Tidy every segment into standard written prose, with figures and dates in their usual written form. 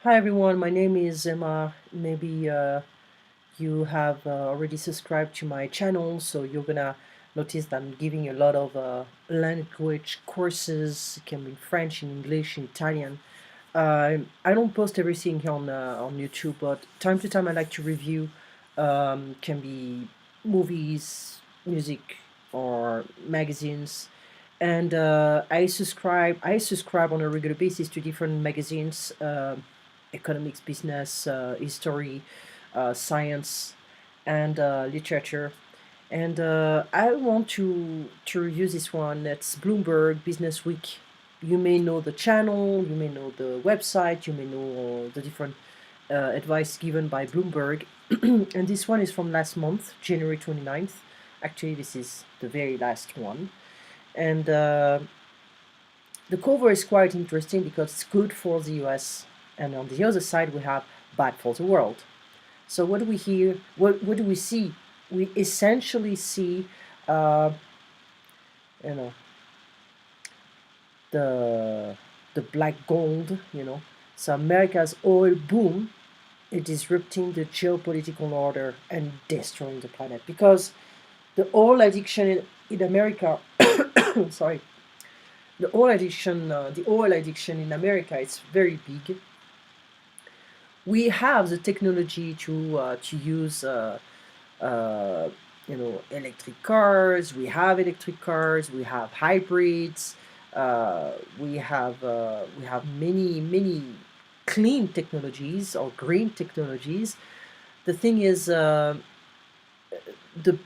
Hi everyone, my name is Emma. Maybe you have already subscribed to my channel, so you're gonna notice that I'm giving a lot of language courses. It can be in French, in English, in Italian. I don't post everything here on YouTube, but time to time I like to review. Can be movies, music, or magazines. And I subscribe on a regular basis to different magazines, economics, business, history, science, and literature. And I want to review this one. That's Bloomberg Business Week. You may know the channel, you may know the website, you may know the different advice given by Bloomberg. And this one is from last month, January 29th. Actually, this is the very last one. And the cover is quite interesting because it's good for the US, and on the other side, we have bad for the world. So what do we hear? What do we see? We essentially see, uh, you know, the black gold. So America's oil boom is disrupting the geopolitical order and destroying the planet because the oil addiction in America. Sorry, the oil addiction in America is very big. We have the technology to use uh, electric cars. We have electric cars. We have hybrids. We have many clean technologies or green technologies. The thing is, the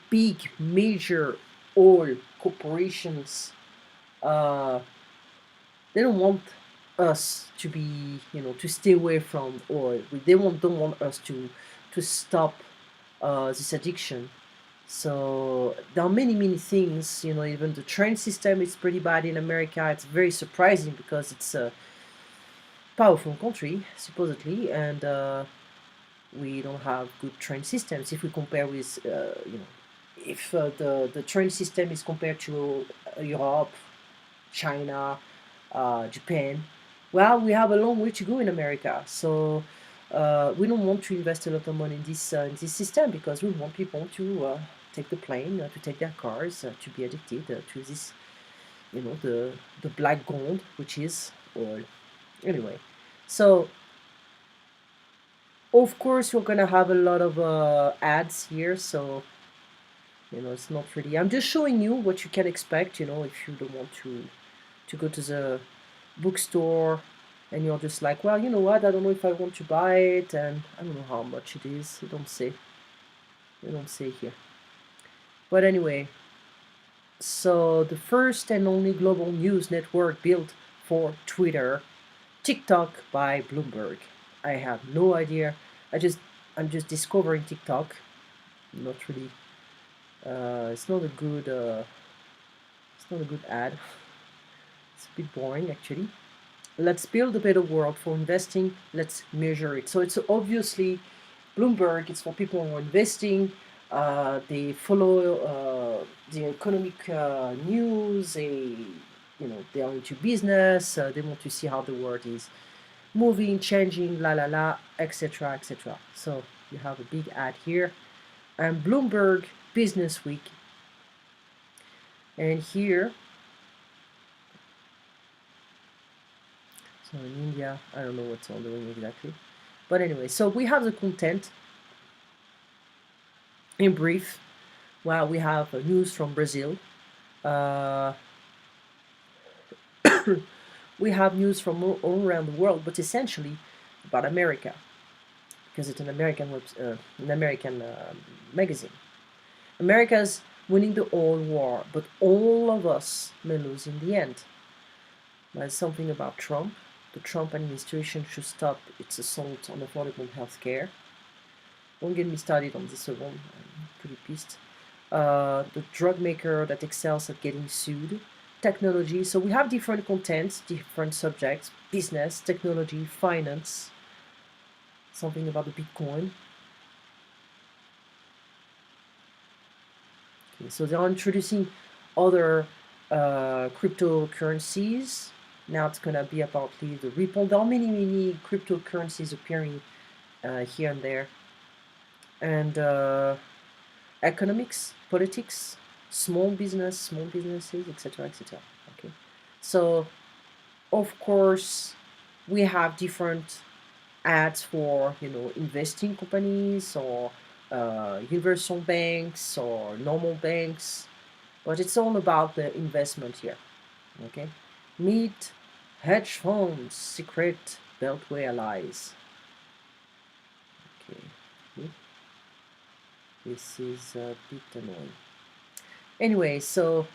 big major oil corporations, uh, they don't want us to be, to stay away from oil. They don't want us to stop this addiction. So there are many things. Even the train system is pretty bad in America. It's very surprising because it's a powerful country supposedly, and we don't have good train systems if we compare with, if the train system is compared to Europe, China, Japan. Well, we have a long way to go in America, so we don't want to invest a lot of money in this system because we want people to take the plane, to take their cars, to be addicted to this, the black gold, which is oil. Anyway, so of course we're gonna have a lot of ads here, so it's not really. I'm just showing you what you can expect. If you don't want to go to the bookstore and you're just like, well, you know what, I don't know if I want to buy it, and I don't know how much it is. They don't say here. But anyway, so the first and only global news network built for Twitter, TikTok by Bloomberg. I have no idea. I'm just discovering TikTok. Not really. It's not a good. It's not a good ad. It's a bit boring actually. Let's build a better world for investing. Let's measure it. So it's obviously Bloomberg. It's for people who are investing. They follow the economic news. They are into business. They want to see how the world is moving, changing, la la la, etc., etc. So you have a big ad here, and Bloomberg Business Week, and here. So in India, I don't know what's all doing exactly. But anyway, so we have the content in brief. Well, we have news from Brazil. Uh, we have news from all around the world, but essentially about America, because it's an American magazine. America's winning the oil war, but all of us may lose in the end. There's something about Trump. The Trump administration should stop its assault on affordable health care. Don't get me started on this one. I'm pretty pissed. The drug maker that excels at getting sued. Technology. So we have different contents, different subjects: business, technology, finance. Something about the Bitcoin. Okay, so they are introducing other cryptocurrencies. Now it's gonna be about the Ripple. There are many cryptocurrencies appearing here and there, and economics, politics, small businesses, etc., etc. Okay, so of course we have different ads for investing companies or universal banks or normal banks, but it's all about the investment here. Okay, meet hedge funds, secret beltway allies. Okay, this is a bit annoying. Anyway, so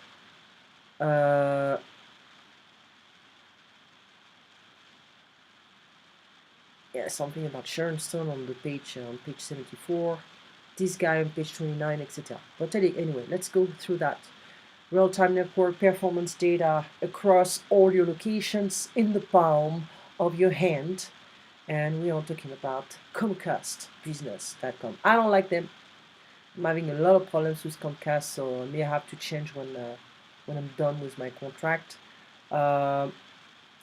uh, yeah, something about Sharon Stone on page 74. This guy on page 29, etc. But anyway, let's go through that. Real-time network performance data across all your locations in the palm of your hand. And we are talking about ComcastBusiness.com. I don't like them. I'm having a lot of problems with Comcast, so I may have to change when I'm done with my contract.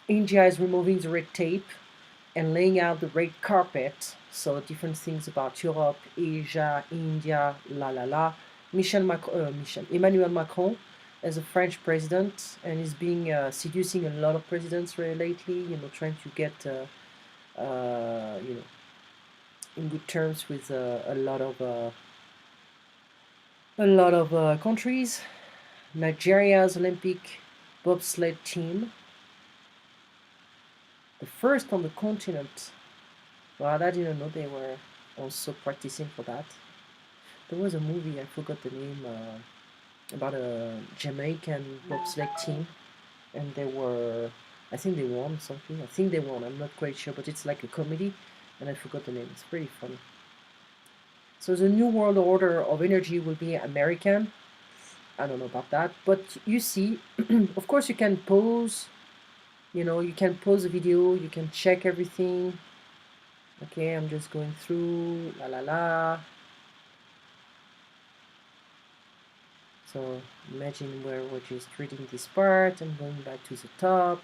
India is removing the red tape and laying out the red carpet. So different things about Europe, Asia, India, la la la. Emmanuel Macron as a French president, and he's being seducing a lot of presidents lately. Trying to get in good terms with a lot of countries. Nigeria's Olympic bobsled team, the first on the continent. Well, I didn't know they were also practicing for that. There was a movie, I forgot the name, about a Jamaican bobsled team, and I think they won something. I think they won, I'm not quite sure, but it's like a comedy, and I forgot the name. It's pretty funny. So the new world order of energy will be American. I don't know about that, but you see, of course you can pause, you can pause the video, you can check everything. Okay, I'm just going through, la la la. So imagine we're just reading this part and going back to the top.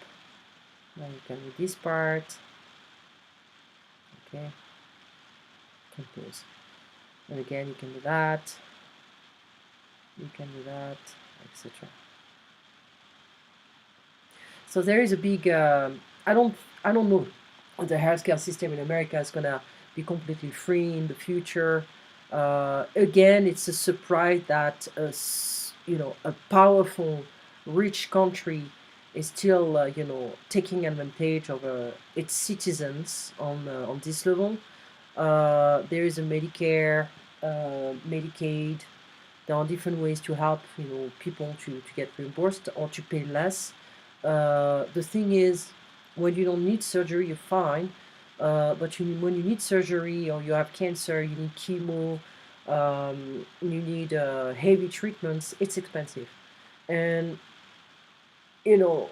Now you can read this part. Okay, compose. And again, you can do that. You can do that, etc. So there is a big. I don't know if the healthcare system in America is gonna be completely free in the future. Again, it's a surprise that a powerful, rich country is still taking advantage of its citizens on this level. There is a Medicare, Medicaid. There are different ways to help people to get reimbursed or to pay less. The thing is, when you don't need surgery, you're fine. But when you need surgery or you have cancer, you need chemo, you need heavy treatments, it's expensive. And you know,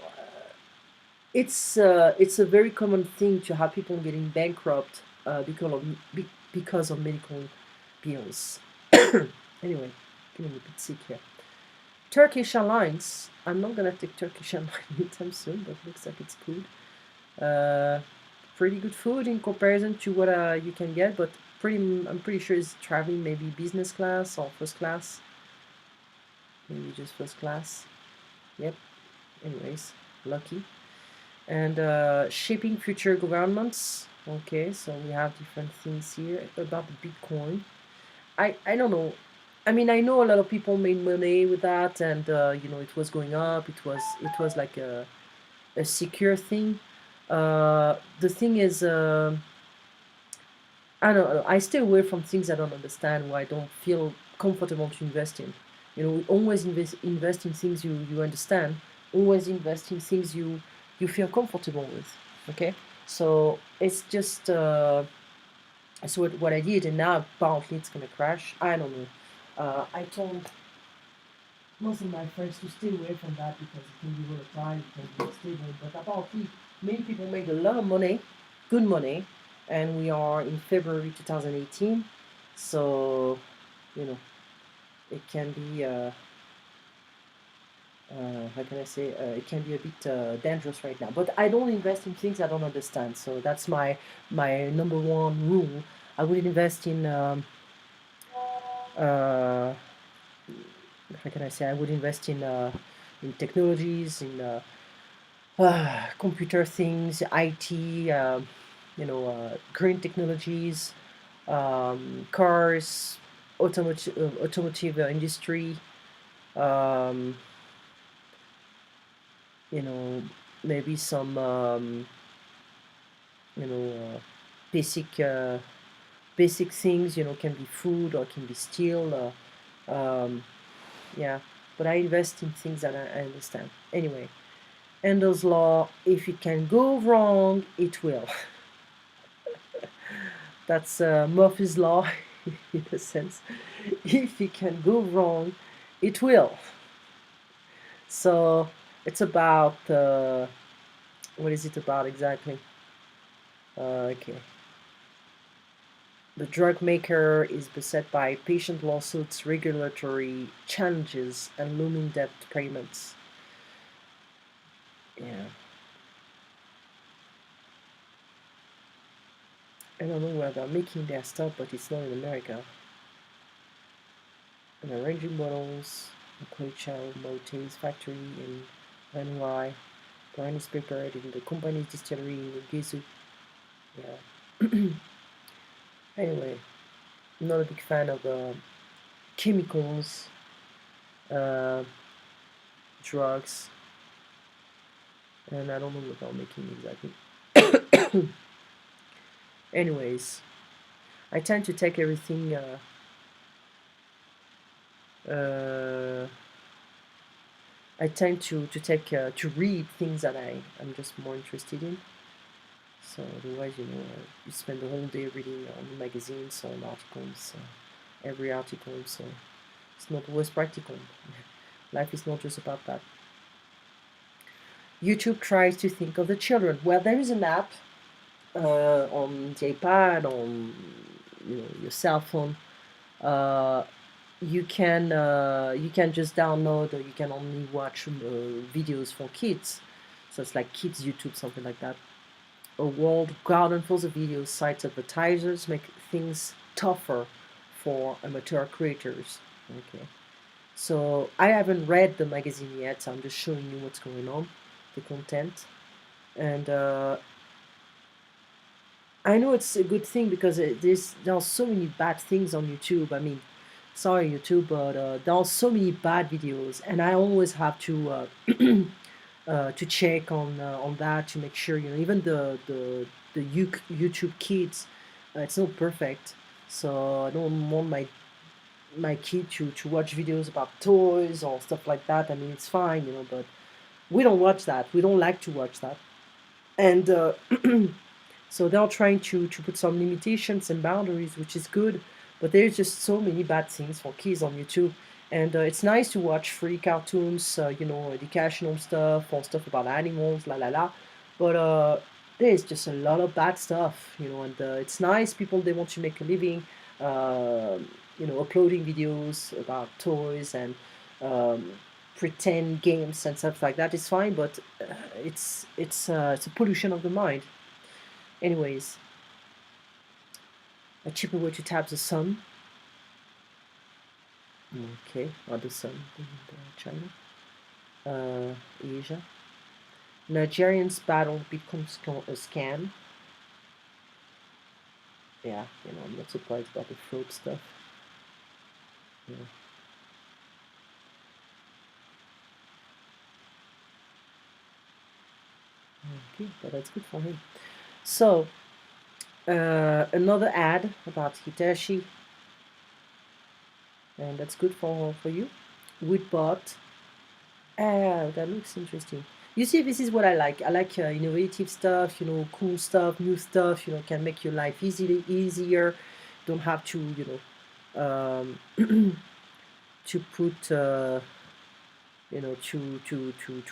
it's a very common thing to have people getting bankrupt because of medical bills. Anyway, getting a bit sick here. Turkish Airlines. I'm not gonna take Turkish Airlines anytime soon, but looks like it's good. Pretty good food in comparison to what you can get, but I'm pretty sure it's traveling maybe business class or first class. Maybe just first class. Yep. Anyways, lucky. And shaping future governments. Okay, so we have different things here about the Bitcoin. I don't know. I mean, I know a lot of people made money with that, and it was going up. It was like a secure thing. The thing is, I don't know. I stay away from things I don't understand, where I don't feel comfortable to invest in. Always invest in things you understand. Always invest in things you feel comfortable with. Okay, so it's just so what I did, and now apparently it's gonna crash. I don't know. I told most of my friends to stay away from that because it can be volatile, it can be unstable. But apparently, many people made a lot of money, good money, and we are in February 2018, so it can be how can I say, it can be a bit dangerous right now. But I don't invest in things I don't understand. So that's my number one rule. I would invest in uh, how can I say? I would invest in technologies, in computer things, IT, green technologies, cars, automotive industry. Um, you know, maybe some you know basic basic things. Can be food or can be steel. Yeah, but I invest in things that I understand. Anyway, Endel's law: if it can go wrong, it will. That's Murphy's law, in a sense. If it can go wrong, it will. So it's about what is it about exactly? Okay. The drug maker is beset by patient lawsuits, regulatory challenges, and looming debt payments. Yeah. I don't know where they're making their stuff, but it's not in America. And arranging bottles, a Quaker Maltese factory in Vanuai. Wine is prepared in the company's distillery in Gizu. Yeah. Anyway, I'm not a big fan of chemicals, uh, drugs, and I don't know what I'm making exactly. Anyways, I tend to take everything. Uh, I tend to take to read things that I'm just more interested in. So otherwise, you spend the whole day reading magazines or articles, every article. So it's not always practical. Life is not just about that. YouTube tries to think of the children. Well, there is an app on the iPad, on your cell phone. Uh, you can just download, or you can only watch videos for kids. So it's like kids YouTube, something like that. A walled garden full of videos cites advertisers make things tougher for amateur creators. Okay. So I haven't read the magazine yet, so I'm just showing you what's going on, the content. And I know it's a good thing because there are so many bad things on YouTube. I mean, sorry YouTube, but there are so many bad videos, and I always have to check on that to make sure even the YouTube kids, it's not perfect. So I don't want my kid to watch videos about toys or stuff like that. I mean, it's fine, but we don't watch that. We don't like to watch that, and so they're trying to put some limitations and boundaries, which is good. But there's just so many bad things for kids on YouTube, and it's nice to watch free cartoons, educational stuff or stuff about animals, la la la. But there's just a lot of bad stuff, and it's nice. People, they want to make a living, uploading videos about toys and um, pretend games and stuff like that is fine, but it's a pollution of the mind. Anyways, a cheaper way to tap the sun. Okay, or the sun in China, Asia. Nigerians battle Bitcoin scam. Yeah, I'm not surprised about the fraud stuff. Yeah. Okay, but that's good for him. So, another ad about Hitachi, and that's good for you. Woodbot. Ah, that looks interesting. You see, this is what I like. I like innovative stuff, cool stuff, new stuff, can make your life easier. Don't have to, to put, to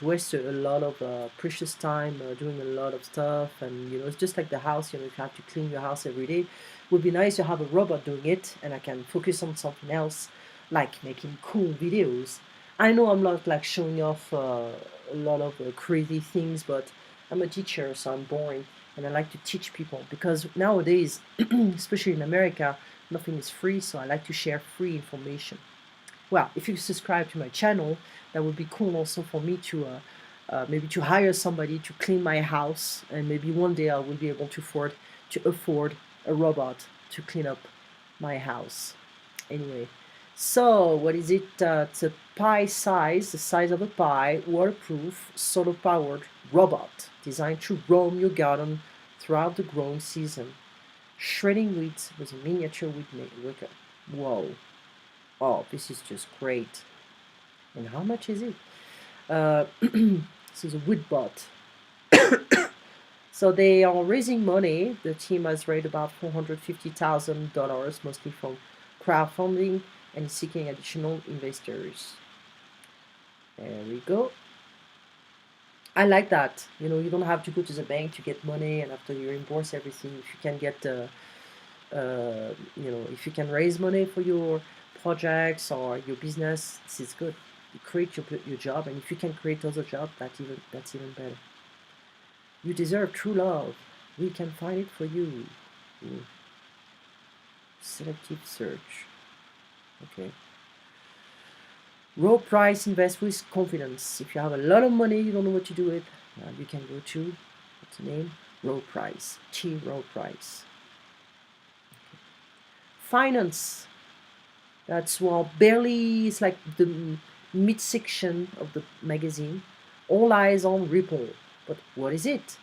waste a lot of precious time doing a lot of stuff. And, it's just like the house, if you have to clean your house every day. It would be nice to have a robot doing it, and I can focus on something else, like making cool videos. I know I'm not like showing off a lot of crazy things, but I'm a teacher, so I'm boring, and I like to teach people because nowadays, especially in America, nothing is free. So I like to share free information. Well, if you subscribe to my channel, that would be cool also for me to maybe to hire somebody to clean my house, and maybe one day I will be able to afford a robot to clean up my house. Anyway, so what is it? It's a pie size, the size of a pie, waterproof, solar powered robot designed to roam your garden throughout the growing season, shredding wheat with a miniature wheat maker. Whoa! Oh, this is just great. And how much is it? This is a Woodbot. So they are raising money. The team has raised about $450,000, mostly from crowdfunding, and is seeking additional investors. There we go. I like that. You don't have to go to the bank to get money, and after you reimburse everything, if you can get, if you can raise money for your projects or your business, this is good. You create your job, and if you can create other jobs, that's even better. You deserve true love. We can find it for you. Mm. Selective search. Okay. Raw price invest with confidence. If you have a lot of money, you don't know what to do with, you can go to, what's the name? Raw price. Raw price. Okay. Finance. That's barely, it's like the midsection of the magazine. All eyes on Ripple. But what is it?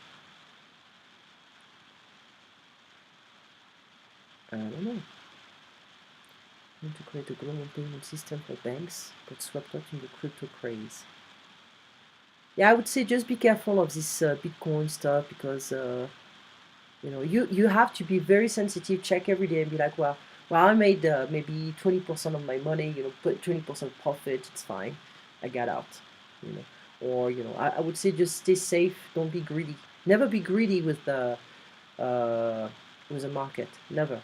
I don't know. Want to create a global payment system for banks, but swept up in the crypto craze. Yeah, I would say just be careful of this Bitcoin stuff because you have to be very sensitive. Check every day and be like, well, I made maybe 20% of my money. Put 20% profit. It's fine. I got out. Or I would say just stay safe. Don't be greedy. Never be greedy with the market. Never.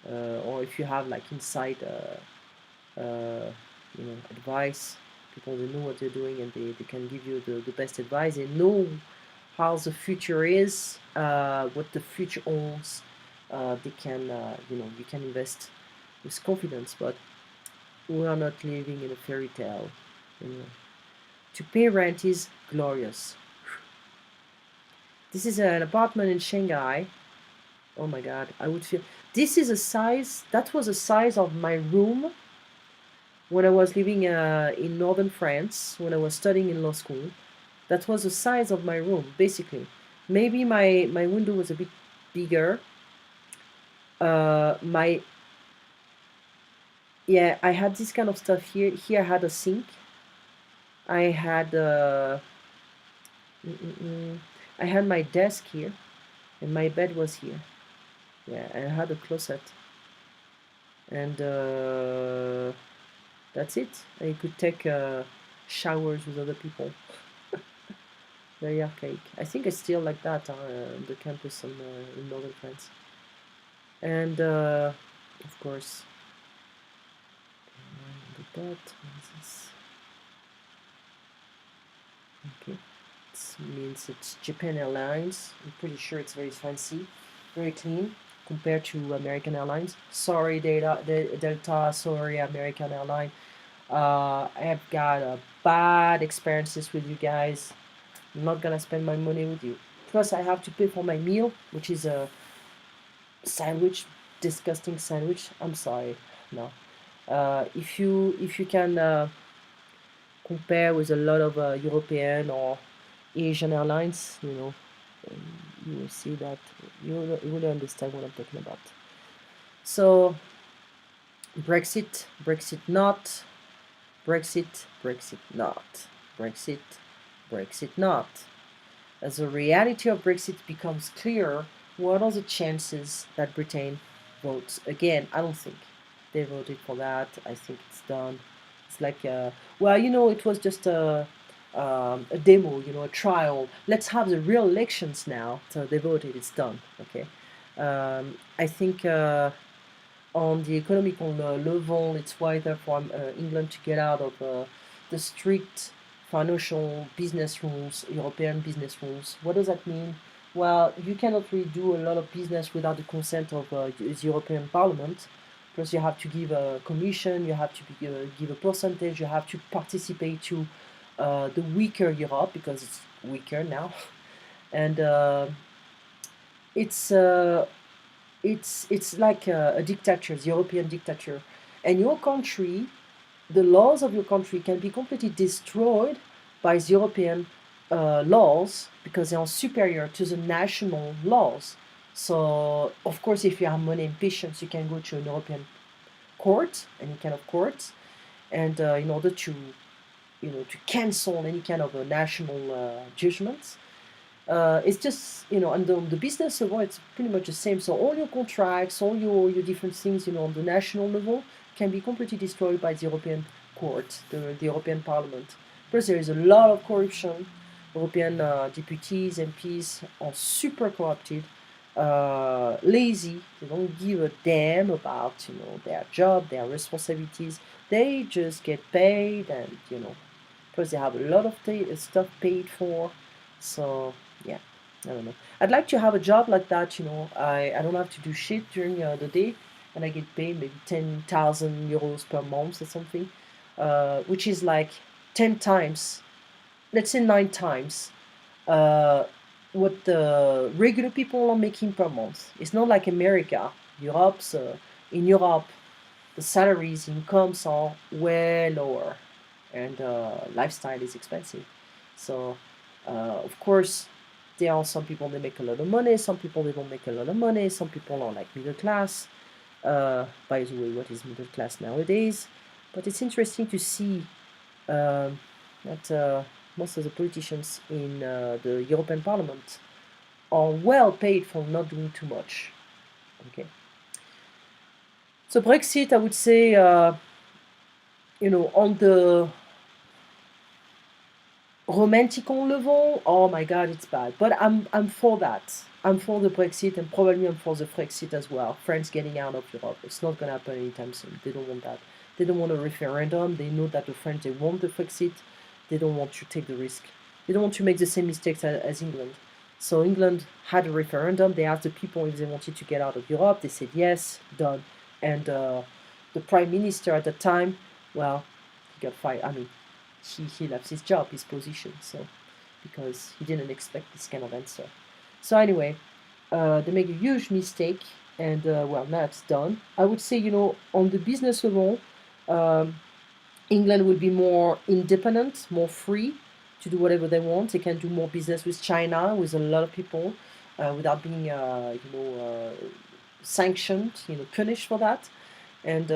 Or if you have like inside advice, people they know what they're doing, and they can give you the best advice. They know how the future is, what the future owns. They can you can invest with confidence, but we are not living in a fairy tale. To pay rent is glorious. This is an apartment in Shanghai. Oh my god, I would feel this is a size that was the size of my room when I was living in northern France, when I was studying in law school. That was the size of my room, basically. Maybe my window was a bit bigger. My Yeah, I had this kind of stuff here. Here I had a sink. I had I had my desk here, and my bed was here. Yeah, I had a closet, and that's it. I could take showers with other people. Very archaic. I think it's still like that on the campus in northern France. And of course, the dot. What is this? Okay, it means it's Japan Airlines. I'm pretty sure it's very fancy, very clean compared to American Airlines. Sorry, Delta. Sorry, American Airlines. I have got bad experiences with you guys. I'm not gonna spend my money with you. Plus, I have to pay for my meal, which is a sandwich, disgusting sandwich. I'm sorry, no. If you can compare with a lot of European or Asian airlines, you will see that you will understand what I'm talking about. So, Brexit not, Brexit not, Brexit not. As the reality of Brexit becomes clearer, what are the chances that Britain votes again? I don't think they voted for that. I think it's done. It's like, it was just a demo, a trial. Let's have the real elections now. So they voted. It's done. Okay. I think on the economical level, it's wiser for England to get out of the strict financial business rules, European business rules. What does that mean? Well, you cannot really do a lot of business without the consent of the European Parliament. Plus, you have to give a commission, you have to give a percentage, you have to participate to the weaker Europe because it's weaker now, and it's uh, it's like a dictature, the European dictature, and your country, the laws of your country can be completely destroyed by the European laws because they are superior to the national laws. So, of course, if you have money and patience, you can go to an European court, any kind of court, and in order to, to cancel any kind of a national judgment. It's just, and the business level, it's pretty much the same. So all your contracts, all your different things, on the national level can be completely destroyed by the European Court, the European Parliament. Plus, there is a lot of corruption. European deputies, MPs are super corrupted, lazy. They don't give a damn about, their job, their responsibilities. They just get paid, and plus they have a lot of stuff paid for. So yeah, I don't know. I'd like to have a job like that. I don't have to do shit during the day, and I get paid maybe 10,000 euros per month or something, which is like 10 times, let's say 9 times, uh, what the regular people are making per month. It's not like America. In Europe, the salaries, incomes are way lower, and lifestyle is expensive. So, of course, there are some people that make a lot of money, some people they don't make a lot of money, some people are like middle class. By the way, what is middle class nowadays? But it's interesting to see that most of the politicians in the European Parliament are well paid for not doing too much. Okay. So Brexit, I would say, on the romantical level, oh my God, it's bad. But I'm for that. I'm for the Brexit, and probably I'm for the Frexit as well. France getting out of Europe. It's not going to happen anytime soon. They don't want that. They don't want a referendum. They know that the French, they want the Frexit. They don't want to take the risk. They don't want to make the same mistakes as England. So England had a referendum. They asked the people if they wanted to get out of Europe. They said yes, done. And the prime minister at the time, well, he got fired. I mean, he left his job, his position, so because he didn't expect this kind of answer. So anyway, they make a huge mistake, and well, now it's done. I would say, on the business level, England will be more independent, more free to do whatever they want. They can do more business with China, with a lot of people, without being, sanctioned, punished for that. And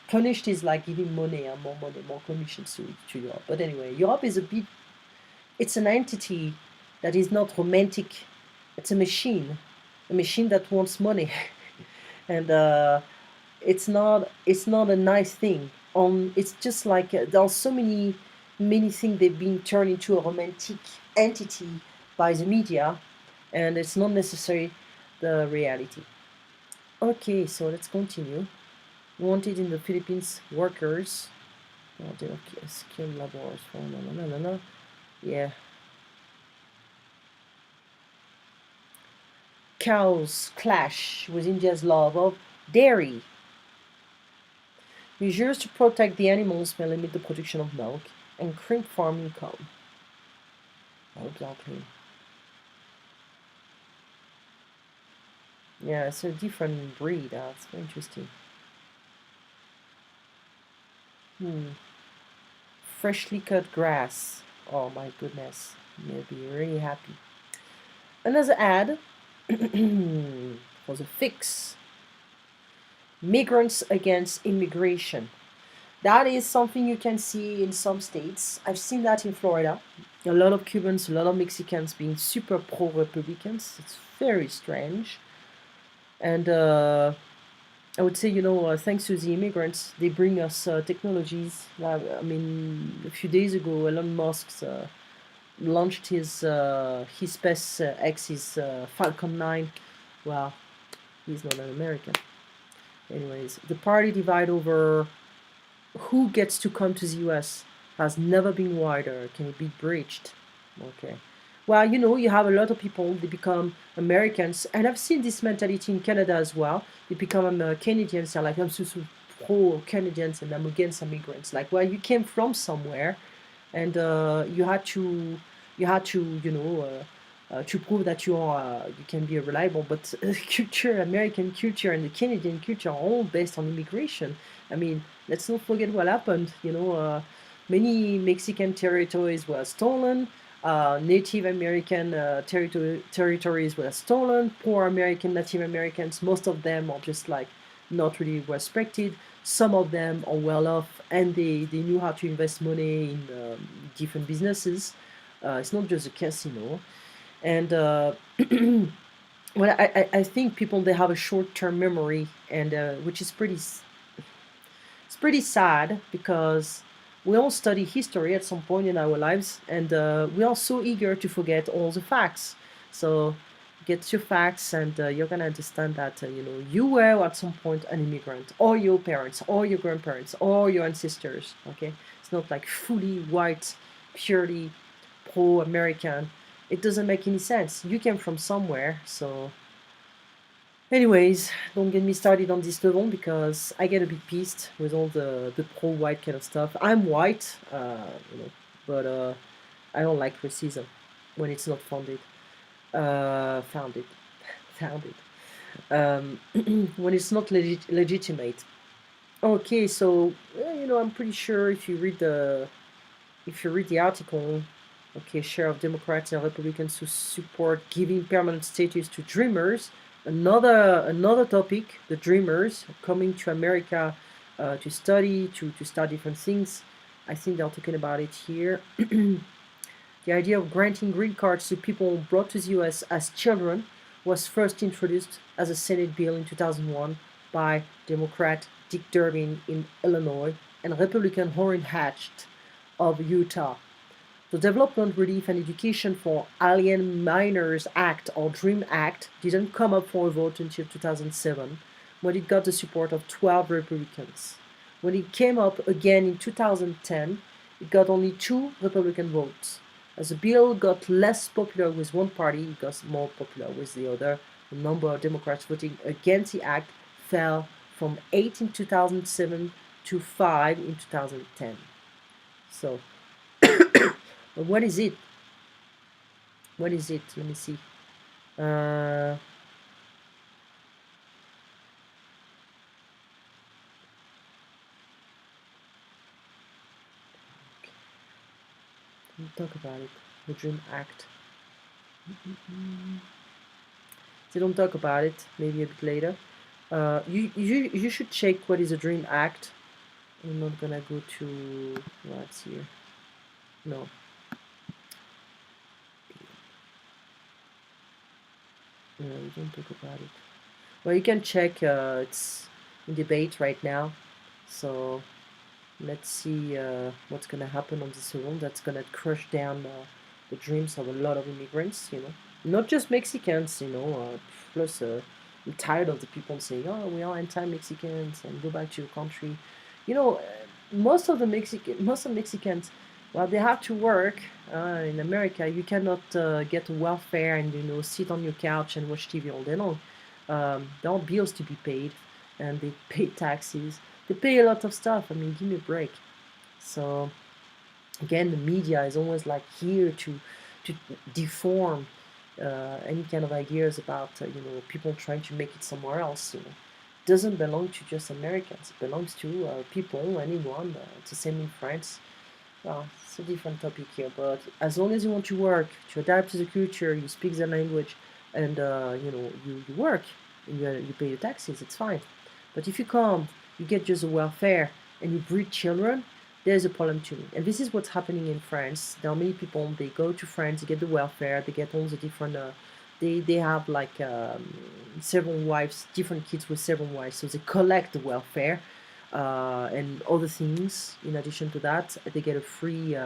punished is like giving money, more commissions to Europe. But anyway, Europe is it's an entity that is not romantic. It's a machine that wants money, and it's not a nice thing. It's just like there are so many things they've been turned into a romantic entity by the media, and it's not necessarily the reality. Okay, so let's continue. Wanted in the Philippines workers. Oh, they are skilled laborers. Oh, no. Yeah. Cows clash with India's love of dairy. Measures to protect the animals may limit the production of milk and crimp farm income. Exactly. Yeah, it's a different breed. It's very interesting. Freshly cut grass. Oh my goodness. You'll be really happy. Another ad was a fix. Migrants against immigration. That is something you can see in some states. I've seen that in Florida. A lot of Cubans, a lot of Mexicans being super pro-Republicans. It's very strange. And I would say, thanks to the immigrants, they bring us technologies. I mean, a few days ago, Elon Musk launched his SpaceX, his Falcon 9. Well, he's not an American. Anyways, the party divide over who gets to come to the US. has never been wider. Can it be breached? Okay. Well, you have a lot of people, they become Americans, and I've seen this mentality in Canada as well. They become Canadians, they're like, I'm so pro Canadians and I'm against immigrants. Like, well, you came from somewhere, and you had to to prove that you can be reliable. But culture, American culture and the Canadian culture are all based on immigration. I mean, let's not forget what happened. Many Mexican territories were stolen. Native American territories were stolen. Poor American Native Americans, most of them are just like not really respected. Some of them are well off, and they knew how to invest money in different businesses. It's not just a casino. And well, I think people, they have a short-term memory, and which is it's pretty sad, because we all study history at some point in our lives, and we are so eager to forget all the facts. So get your facts, and you're gonna understand that you were at some point an immigrant, or your parents, or your grandparents, or your ancestors. Okay, it's not like fully white, purely pro-American. It doesn't make any sense. You came from somewhere. So anyways, don't get me started on this level, because I get a bit pissed with all the pro-white kind of stuff. I'm white, but I don't like racism when it's not founded. Founded, founded. When it's not legitimate. Okay, so I'm pretty sure if you read the article, okay, share of Democrats and Republicans who support giving permanent status to dreamers. Another topic, the dreamers coming to America to study, to start different things. I think they're talking about it here. The idea of granting green cards to people brought to the U.S. as children was first introduced as a Senate bill in 2001 by Democrat Dick Durbin in Illinois and Republican Orrin Hatch of Utah. The Development, Relief and Education for Alien Minors Act, or DREAM Act, didn't come up for a vote until 2007, when it got the support of 12 Republicans. When it came up again in 2010, it got only 2 Republican votes. As the bill got less popular with one party, it got more popular with the other. The number of Democrats voting against the act fell from 8 in 2007 to 5 in 2010. So, but what is it? What is it? Let me see. Uh, We'll talk about it. The Dream Act. They don't talk about it. Maybe a bit later. You should check what is a Dream Act. I'm not gonna go to what's here. No. No, we don't talk about it. Well, you can check. It's in debate right now. So let's see what's gonna happen on this one. That's gonna crush down the dreams of a lot of immigrants. Not just Mexicans. Plus I'm tired of the people saying, "Oh, we are anti-Mexicans and go back to your country." Most of Mexicans, well, they have to work. In America, you cannot get welfare and sit on your couch and watch TV all day long. There are bills to be paid, and they pay taxes. They pay a lot of stuff. I mean, give me a break. So again, the media is always like here to deform any kind of ideas about people trying to make it somewhere else. It doesn't belong to just Americans. It belongs to people, anyone. It's the same in France. Well, it's a different topic here, but as long as you want to work, to adapt to the culture, you speak the language, and you work, and you pay your taxes, it's fine. But if you come, you get just a welfare, and you breed children, there's a problem to me. And this is what's happening in France. There are many people, they go to France, they get the welfare, they get all the different, they have like several wives, different kids with several wives, so they collect the welfare. And other things. In addition to that, they get a free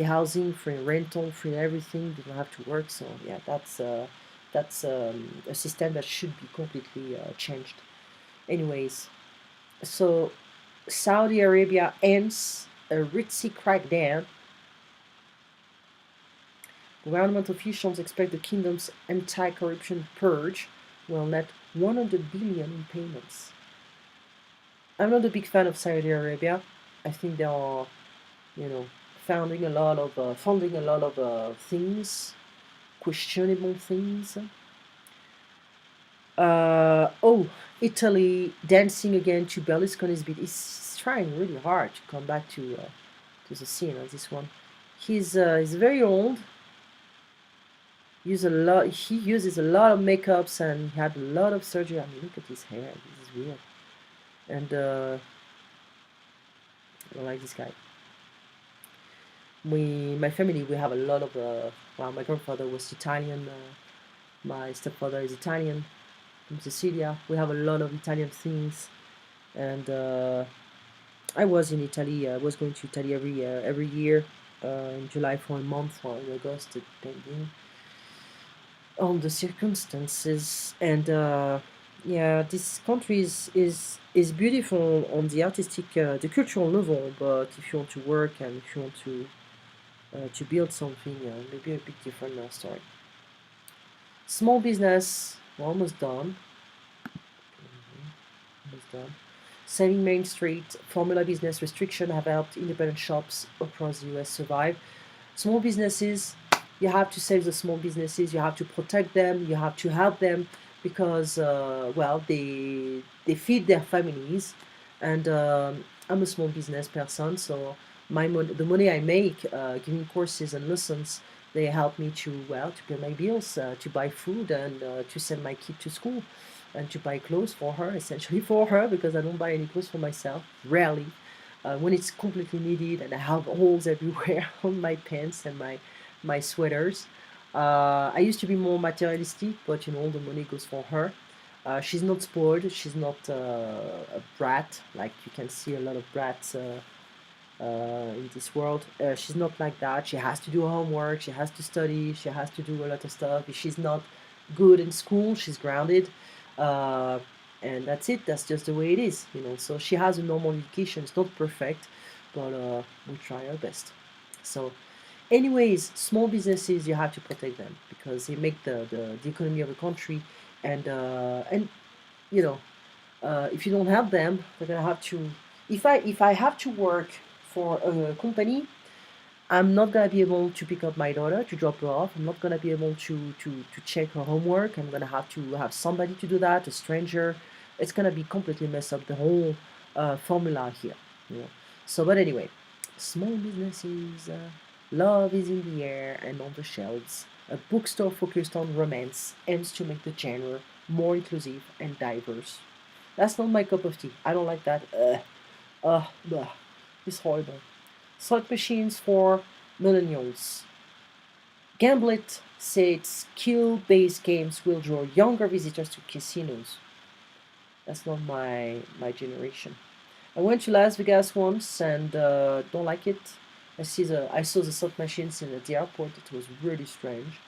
housing, free rental, free everything. They don't have to work. So yeah, that's a system that should be completely changed. Anyways, so Saudi Arabia ends a ritzy crackdown. Government officials expect the kingdom's anti-corruption purge will net 100 billion in payments. I'm not a big fan of Saudi Arabia. I think they are, you know, funding a lot of things, questionable things. Oh, Italy dancing again to Berlusconi's beat. He's trying really hard to come back to the scene on this one. He's very old. He uses a lot of makeups and he had a lot of surgery. I mean, look at his hair. This is weird. And I don't like this guy. My family, we have a lot of. Well, my grandfather was Italian. My stepfather is Italian from Sicilia. We have a lot of Italian things, and I was in Italy. I was going to Italy every year in July for a month or in August, depending on the circumstances. And yeah, this country is beautiful on the artistic, the cultural level. But if you want to work and if you want to build something, maybe a bit different story. Small business, we're almost done. Almost done. Saving Main Street, formula business restriction have helped independent shops across the US survive. Small businesses, you have to save the small businesses, you have to protect them, you have to help them because, well, they feed their families. And I'm a small business person, so the money I make giving courses and lessons, they help me to, well, to pay my bills, to buy food and to send my kid to school and to buy clothes for her, essentially for her, because I don't buy any clothes for myself, rarely. When it's completely needed and I have holes everywhere on my pants and my sweaters. I used to be more materialistic, but all the money goes for her. She's not spoiled. She's not a brat, like you can see a lot of brats in this world. She's not like that. She has to do homework. She has to study. She has to do a lot of stuff. If she's not good in school, she's grounded. Uh, and that's it. That's just the way it is. So she has a normal education. It's not perfect, but we try our best. So, anyways, small businesses, you have to protect them because they make the economy of a country, and you know if you don't help them, they're gonna have to. If I have to work for a company, I'm not gonna be able to pick up my daughter to drop her off. I'm not gonna be able to check her homework. I'm gonna have to have somebody to do that, a stranger. It's gonna be completely mess up the whole formula here. You know. So, but anyway, small businesses. Love is in the air and on the shelves. A bookstore focused on romance aims to make the genre more inclusive and diverse. That's not my cup of tea. I don't like that. Blah. It's horrible. Slot machines for millennials. Gamblet said skill-based games will draw younger visitors to casinos. That's not my generation. I went to Las Vegas once and don't like it. I saw the slot machines at the airport. It was really strange.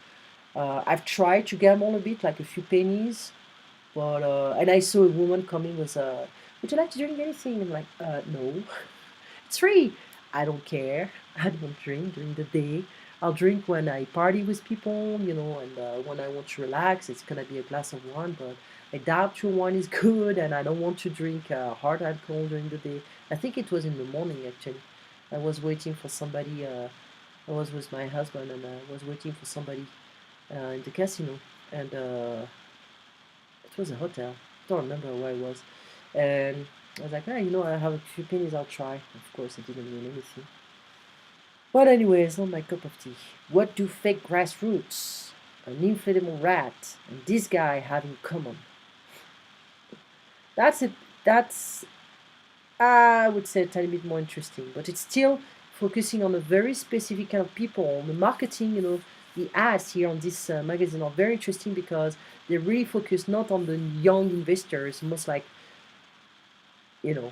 I've tried to gamble a bit, like a few pennies, but and I saw a woman coming with a, "Would you like to drink anything?" I'm like, "No, it's free." I don't care. I don't drink during the day. I'll drink when I party with people, and when I want to relax, it's gonna be a glass of wine. But I doubt your wine is good, and I don't want to drink hard alcohol during the day. I think it was in the morning actually. I was waiting for somebody. I was with my husband, and I was waiting for somebody in the casino, and it was a hotel. Don't remember where it was, and I was like, I have a few pennies. I'll try. Of course, I didn't win anything. But anyway, it's not my cup of tea. What do fake grassroots, an inflatable rat, and this guy have in common? That's it. That's, I would say, a tiny bit more interesting, but it's still focusing on a very specific kind of people. The marketing, the ads here on this magazine are very interesting because they really focus not on the young investors, most like, you know,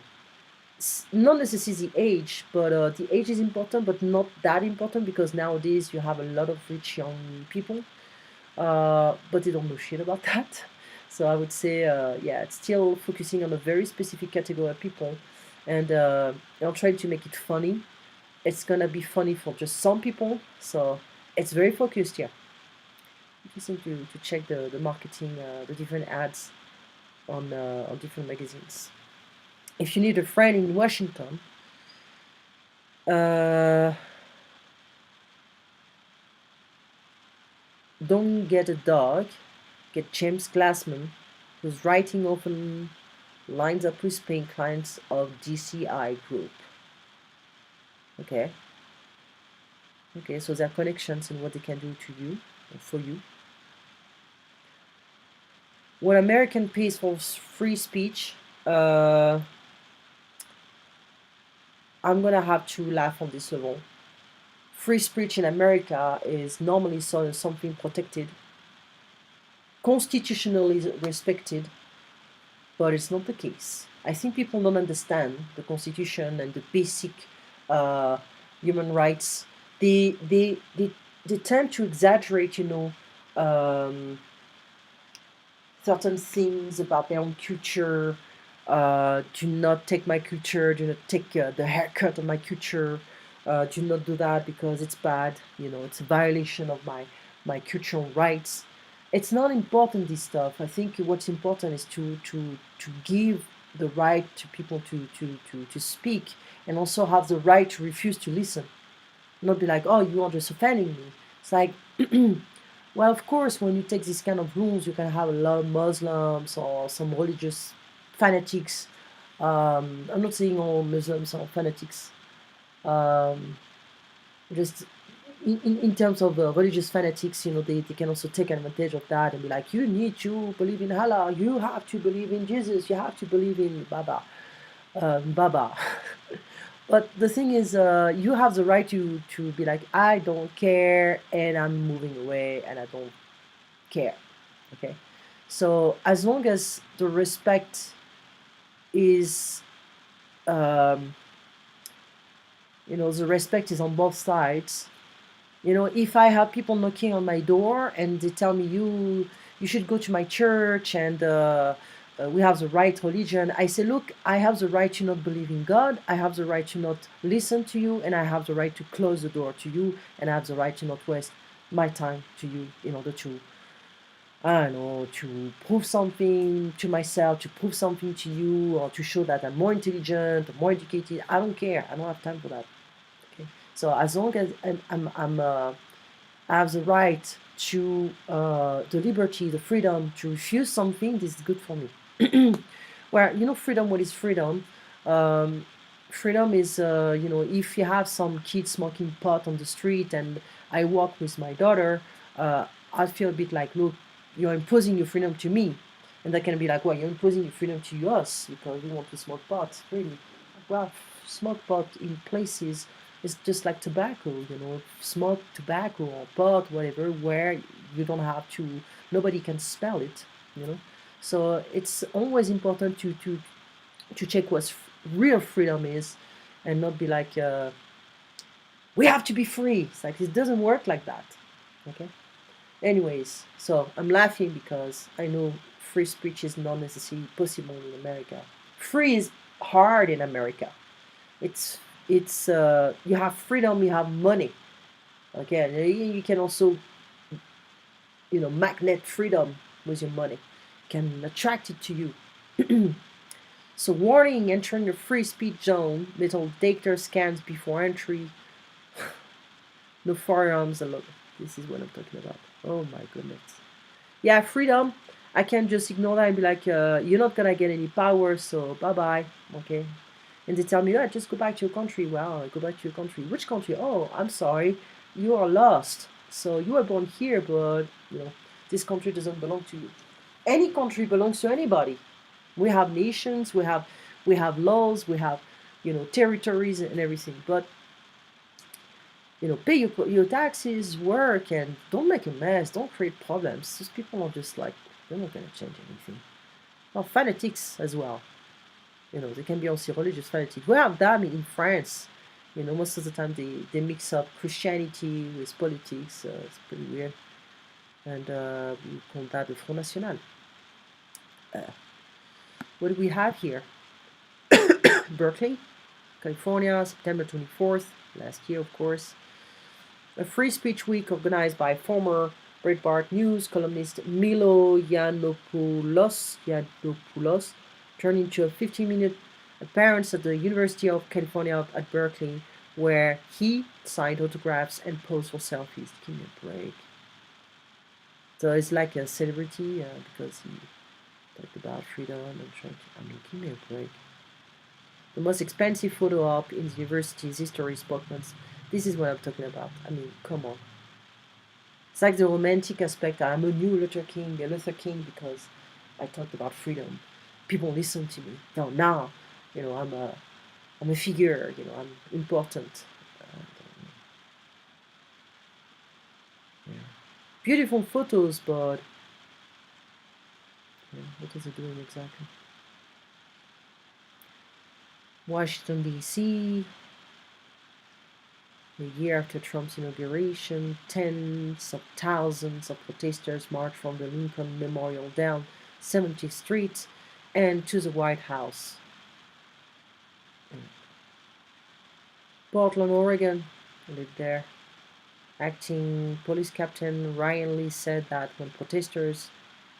not necessarily the age, but the age is important, but not that important because nowadays you have a lot of rich young people, but they don't know shit about that. So I would say, yeah, it's still focusing on a very specific category of people, and I'm trying to make it funny. it's gonna be funny for just some people. So it's very focused here. Interesting to check the marketing, the different ads on different magazines. If you need a friend in Washington, don't get a dog, get James Glassman, whose writing often lines up with paying clients of DCI Group. Okay. Okay, so there are connections and what they can do to you or for you. What American pays for free speech, I'm gonna have to laugh on this level. Free speech in America is normally something protected, constitutionally respected, but it's not the case. I think people don't understand the Constitution and the basic human rights. They tend to exaggerate, certain things about their own culture. Do not take my culture. Do not take the haircut of my culture. Do not do that because it's bad. It's a violation of my cultural rights. It's not important, this stuff. I think what's important is to give the right to people to speak, and also have the right to refuse to listen. Not be like, oh, you are just offending me. It's like, well, of course, when you take these kind of rules, you can have a lot of Muslims or some religious fanatics. I'm not saying all Muslims are fanatics. Just in terms of religious fanatics, they can also take advantage of that and be like, you need to believe in Allah, you have to believe in Jesus, you have to believe in Baba. But the thing is, you have the right to be like, I don't care, and I'm moving away, and I don't care. Okay, so as long as the respect is, the respect is on both sides. If I have people knocking on my door and they tell me you should go to my church and we have the right religion, I say, look, I have the right to not believe in God, I have the right to not listen to you, and I have the right to close the door to you, and I have the right to not waste my time to you in order to, I don't know, to prove something to myself, to prove something to you, or to show that I'm more intelligent, or more educated. I don't care. I don't have time for that. Okay. So as long as I have the right to the liberty, the freedom to refuse something, this is good for me. Well, freedom, what is freedom? Freedom is, if you have some kids smoking pot on the street and I walk with my daughter, I feel a bit like, look, you're imposing your freedom to me. And that can be like, well, you're imposing your freedom to us because we want to smoke pot. Really? Well, smoke pot in places is just like tobacco, smoke tobacco or pot, whatever, where you don't have to, nobody can smell it. So it's always important to check what real freedom is, and not be like, we have to be free. It's like, it doesn't work like that. Okay. Anyways, so I'm laughing because I know free speech is not necessarily possible in America. Free is hard in America. It's you have freedom, you have money. Okay, and you can also magnet freedom with your money. Can attract it to you. So warning, entering the free speech zone. Metal detector scans before entry. No firearms allowed. This is what I'm talking about. Oh my goodness. Yeah, freedom. I can't just ignore that and be like, you're not gonna get any power, so bye bye. Okay. And they tell me, yeah, just go back to your country. Well, go back to your country. Which country? Oh, I'm sorry, you are lost. So you were born here, but this country doesn't belong to you. Any country belongs to anybody. We have nations, we have laws, we have territories and everything. But pay your taxes, work, and don't make a mess. Don't create problems. These people are just like, they're not gonna change anything. Well, fanatics as well. They can be also religious fanatics. We have that in France. Most of the time they mix up Christianity with politics. It's pretty weird. And we call that the Front National. What do we have here? Berkeley, California, September 24th. last year, of course. A free speech week organized by former Breitbart News columnist Milo Yiannopoulos turned into a 15-minute appearance at the University of California at Berkeley, where he signed autographs and posed for selfies. Give me a break. So it's like a celebrity because he talked about freedom and trying to, I mean, give me a break. The most expensive photo op in the university's history spokesman. This is what I'm talking about. I mean, come on. It's like the romantic aspect. I'm a new Luther King because I talked about freedom. People listen to me. No, now, I'm a figure. I'm important. And, yeah. Beautiful photos, but what is it doing exactly? Washington, D.C., a year after Trump's inauguration, tens of thousands of protesters marched from the Lincoln Memorial down 70th Street and to the White House. Portland, Oregon, I lived there. Acting police captain Ryan Lee said that when protesters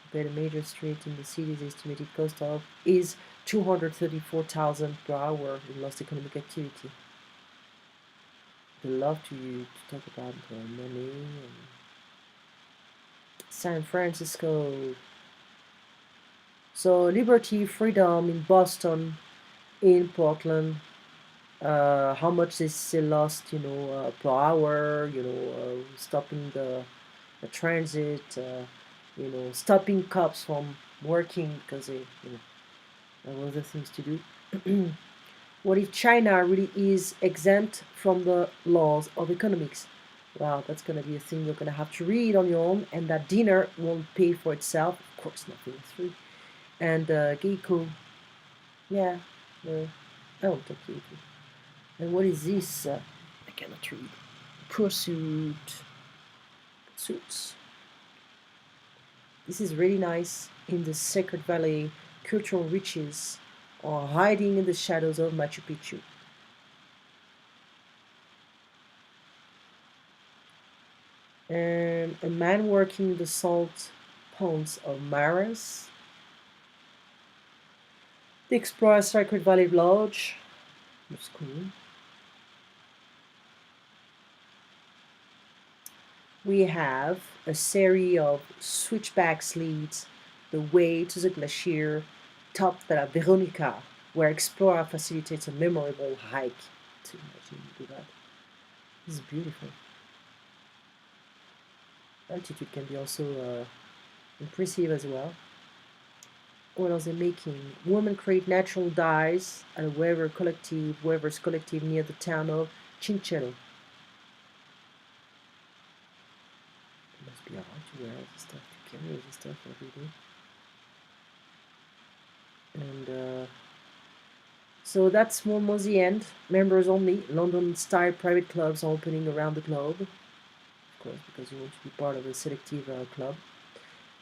occupy a major street in the city, the estimated cost of is $234,000 per hour in lost economic activity. They love to talk about money. And San Francisco. So liberty, freedom in Boston, in Portland. How much is lost, per hour? Stopping the transit. Stopping cops from working because they, have other things to do. What if China really is exempt from the laws of economics? Well, that's going to be a thing you're going to have to read on your own, and that dinner won't pay for itself. Of course, nothing is free. And Geiko, yeah, I don't talk Geiko. And what is this? I cannot read. Pursuits. This is really nice. In the Sacred Valley, cultural riches are hiding in the shadows of Machu Picchu. And a man working the salt ponds of Maras. The Explorer Sacred Valley Lodge. That's cool. We have a series of switchbacks leads the way to the glacier top de la Veronica, where Explorer facilitates a memorable hike. To imagine you do that. This is beautiful. Altitude can be also impressive as well. What else are they making? Women create natural dyes at a weavers collective near the town of Chinchero. It must be hard to wear this stuff, to carry this stuff every day. And so that's almost the end. Members only. London-style private clubs are opening around the globe. Of course, because you want to be part of a selective club.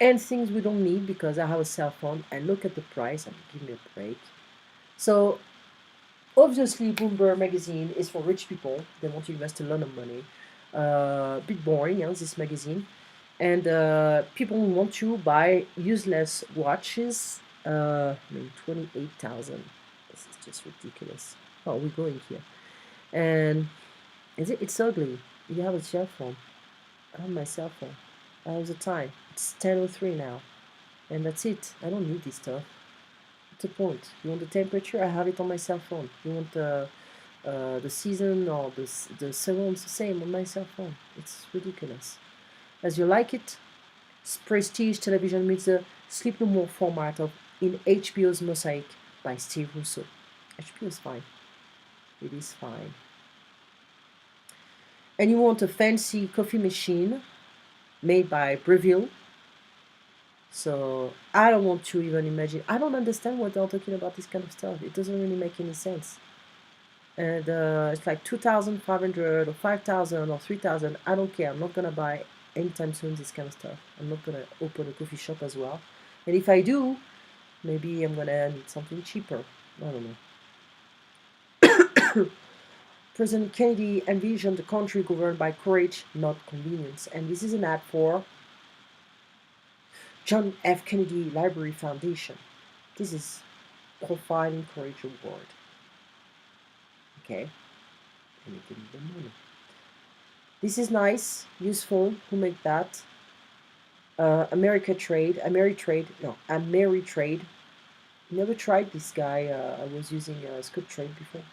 And things we don't need because I have a cell phone. I look at the price and give me a break. So obviously Bloomberg Magazine is for rich people. They want to invest a lot of money. A bit boring, this magazine. And people want to buy useless watches. 28,000. This is just ridiculous. Oh, we're going here. And it's ugly. You have a cell phone. I have my cell phone. I have the time. It's 10:03 now. And that's it. I don't need this stuff. What's the point? You want the temperature? I have it on my cell phone. You want the season or the seconds? The same on my cell phone. It's ridiculous. As you like it, prestige television meets the Sleep No More format in HBO's Mosaic by Steve Russo. HBO is fine. It is fine. And you want a fancy coffee machine made by Breville. So I don't want to even imagine. I don't understand what they're talking about this kind of stuff. It doesn't really make any sense. And it's like 2,500 or 5,000 or 3,000. I don't care. I'm not going to buy anytime soon this kind of stuff. I'm not going to open a coffee shop as well. And if I do, maybe I'm going to need something cheaper. I don't know. President Kennedy envisioned a country governed by courage, not convenience. And this is an ad for John F. Kennedy Library Foundation. This is Profiling Courage Award. Okay, and you give them money. This is nice, useful. Who make that? Ameritrade. Never tried this guy. I was using Scope Trade before.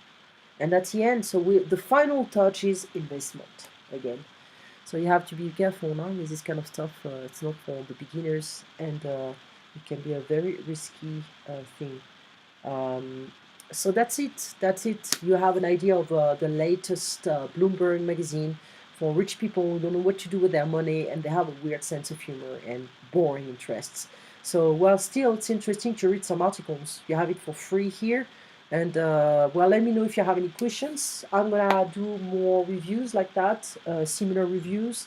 And that's the end. So the final touch is investment again. So you have to be careful now with this kind of stuff. It's not for the beginners, and it can be a very risky thing. So that's it. That's it. You have an idea of the latest Bloomberg Magazine for rich people who don't know what to do with their money, and they have a weird sense of humor and boring interests. So, well, still, it's interesting to read some articles. You have it for free here. And, well, let me know if you have any questions. I'm going to do more reviews like that, similar reviews.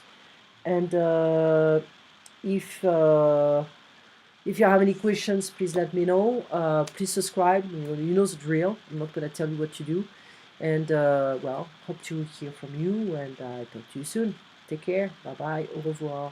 And if you have any questions, please let me know. Please subscribe. You know the drill. I'm not going to tell you what to do. And, well, hope to hear from you. And talk to you soon. Take care. Bye-bye. Au revoir.